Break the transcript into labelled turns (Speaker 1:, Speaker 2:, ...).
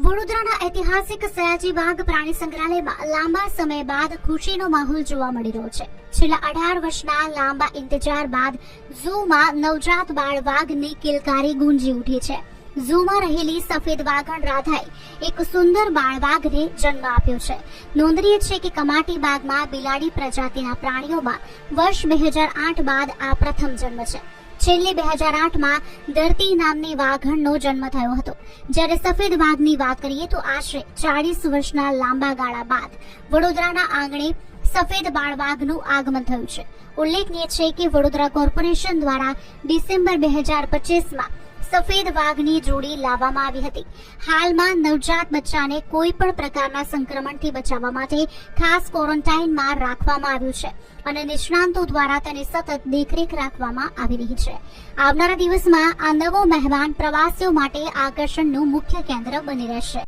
Speaker 1: વડોદરાના ઐતિહાસિક સયાજી બાગ પ્રાણી સંગ્રહાલયમાં લાંબા સમય બાદ ખુશીનો માહોલ જોવા મળી રહ્યો છે। છેલ્લા 18 વર્ષના લાંબા ઇંતજાર બાદ ઝૂમાં નવજાત બાળ વાઘની કિલકારી ગુંજી ઉઠી છે। ઝૂમાં રહેલી સફેદ વાઘણ રાધાએ એક સુંદર બાળ વાઘને જન્મ આપ્યો છે। નોંધનીય છે કે કમાટી બાગમાં બિલાડી પ્રજાતિના પ્રાણીઓમાં વર્ષ 2008 બાદ આ પ્રથમ જન્મ છે। છેલ્લે 2008માં ધરતી નામની વાઘણનો જન્મ થયો હતો। જ્યારે સફેદ વાઘની વાત કરીએ તો આશરે 40 વર્ષના લાંબા ગાળા બાદ વડોદરાના આંગણે સફેદ બાળ વાઘનું આગમન થયું છે। ઉલ્લેખનીય છે કે વડોદરા કોર્પોરેશન દ્વારા ડિસેમ્બર 2025માં સફેદ વાઘની જોડી લાવવામાં આવી હતી। હાલમાં નવજાત બચ્ચાને કોઈ પણ પ્રકારના સંક્રમણથી બચાવવા માટે ખાસ ક્વોરન્ટાઇનમાં રાખવામાં આવ્યું છે અને નિષ્ણાંતો દ્વારા તેને સતત દેખરેખ રાખવામાં આવી રહી છે। આવનારા દિવસમાં આ નવો મહેમાન પ્રવાસીઓ માટે આકર્ષણનું મુખ્ય કેન્દ્ર બની રહેશે।